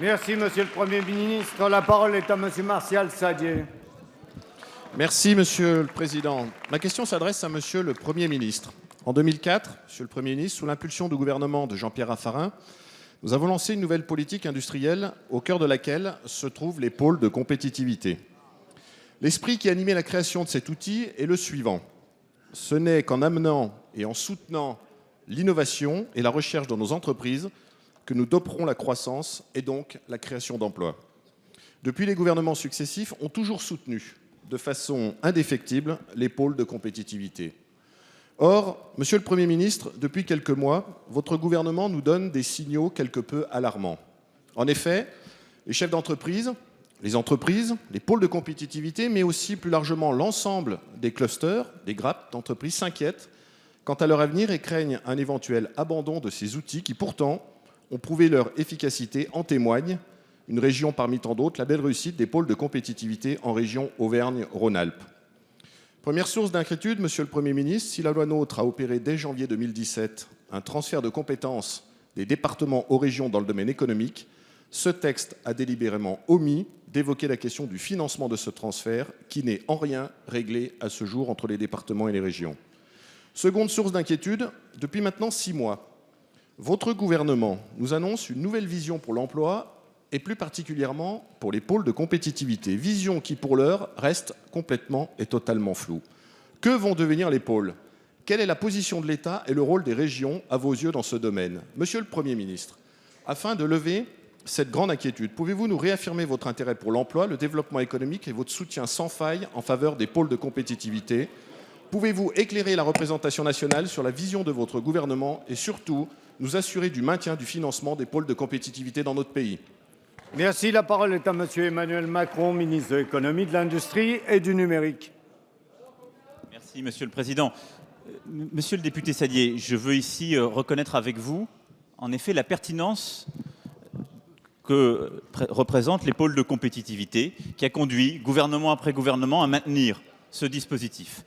Merci, Monsieur le Premier ministre. La parole est à Monsieur Martial Saddier. Merci, Monsieur le Président. Ma question s'adresse à Monsieur le Premier ministre. En 2004, Monsieur le Premier ministre, sous l'impulsion du gouvernement de Jean-Pierre Raffarin, nous avons lancé une nouvelle politique industrielle au cœur de laquelle se trouvent les pôles de compétitivité. L'esprit qui animait la création de cet outil est le suivant. Ce n'est qu'en amenant et en soutenant l'innovation et la recherche dans nos entreprises que nous doperons la croissance et donc la création d'emplois. Depuis, les gouvernements successifs ont toujours soutenu de façon indéfectible les pôles de compétitivité. Or, Monsieur le Premier ministre, depuis quelques mois, votre gouvernement nous donne des signaux quelque peu alarmants. En effet, les chefs d'entreprise, les entreprises, les pôles de compétitivité, mais aussi plus largement l'ensemble des clusters, des grappes d'entreprises s'inquiètent quant à leur avenir et craignent un éventuel abandon de ces outils qui pourtant ont prouvé leur efficacité. En témoigne une région parmi tant d'autres, la belle réussite des pôles de compétitivité en région Auvergne-Rhône-Alpes. Première source d'inquiétude, Monsieur le Premier ministre, si la loi NOTRe a opéré dès janvier 2017 un transfert de compétences des départements aux régions dans le domaine économique, ce texte a délibérément omis d'évoquer la question du financement de ce transfert qui n'est en rien réglé à ce jour entre les départements et les régions. Seconde source d'inquiétude, depuis maintenant 6 mois, votre gouvernement nous annonce une nouvelle vision pour l'emploi et plus particulièrement pour les pôles de compétitivité. Vision qui, pour l'heure, reste complètement et totalement floue. Que vont devenir les pôles ? Quelle est la position de l'État et le rôle des régions à vos yeux dans ce domaine ? Monsieur le Premier ministre, afin de lever cette grande inquiétude, pouvez-vous nous réaffirmer votre intérêt pour l'emploi, le développement économique et votre soutien sans faille en faveur des pôles de compétitivité ? Pouvez-vous éclairer la représentation nationale sur la vision de votre gouvernement et surtout nous assurer du maintien du financement des pôles de compétitivité dans notre pays ? Merci. La parole est à Monsieur Emmanuel Macron, ministre de l'Économie, de l'Industrie et du Numérique. Merci, Monsieur le Président. Monsieur le député Saddier, je veux ici reconnaître avec vous, en effet, la pertinence que représentent les pôles de compétitivité, qui a conduit, gouvernement après gouvernement, à maintenir ce dispositif,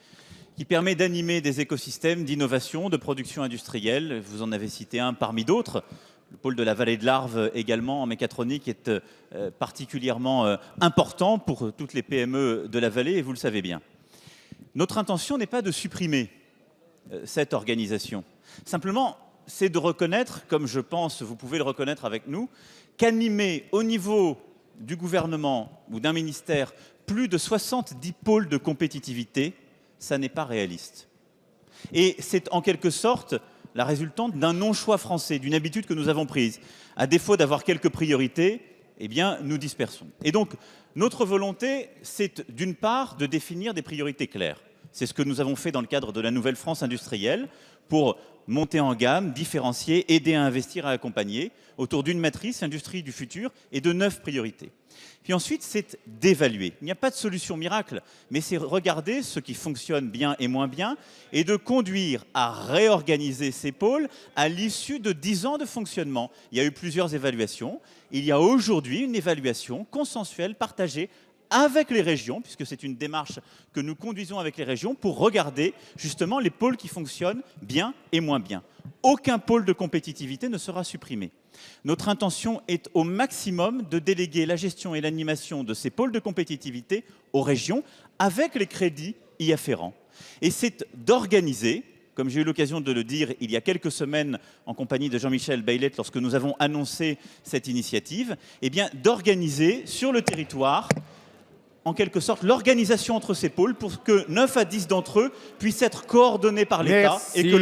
qui permet d'animer des écosystèmes d'innovation, de production industrielle. Vous en avez cité un parmi d'autres. Le pôle de la vallée de l'Arve également en mécatronique est particulièrement important pour toutes les PME de la vallée et vous le savez bien. Notre intention n'est pas de supprimer cette organisation. Simplement, c'est de reconnaître, comme je pense vous pouvez le reconnaître avec nous, qu'animer au niveau du gouvernement ou d'un ministère plus de 70 pôles de compétitivité, ça n'est pas réaliste. Et c'est en quelque sorte la résultante d'un non-choix français, d'une habitude que nous avons prise. À défaut d'avoir quelques priorités, eh bien, nous dispersons. Et donc, notre volonté, c'est d'une part de définir des priorités claires. C'est ce que nous avons fait dans le cadre de la Nouvelle France industrielle pour monter en gamme, différencier, aider à investir, à accompagner autour d'une matrice industrie du futur et de 9 priorités. Puis ensuite, c'est d'évaluer. Il n'y a pas de solution miracle, mais c'est regarder ce qui fonctionne bien et moins bien et de conduire à réorganiser ces pôles à l'issue de 10 ans de fonctionnement. Il y a eu plusieurs évaluations. Il y a aujourd'hui une évaluation consensuelle, partagée avec les régions, puisque c'est une démarche que nous conduisons avec les régions pour regarder justement les pôles qui fonctionnent bien et moins bien. Aucun pôle de compétitivité ne sera supprimé. Notre intention est au maximum de déléguer la gestion et l'animation de ces pôles de compétitivité aux régions avec les crédits y afférents. Et c'est d'organiser, comme j'ai eu l'occasion de le dire il y a quelques semaines en compagnie de Jean-Michel Baillet lorsque nous avons annoncé cette initiative, eh bien d'organiser sur le territoire en quelque sorte l'organisation entre ces pôles pour que 9 à 10 d'entre eux puissent être coordonnés par l'État et que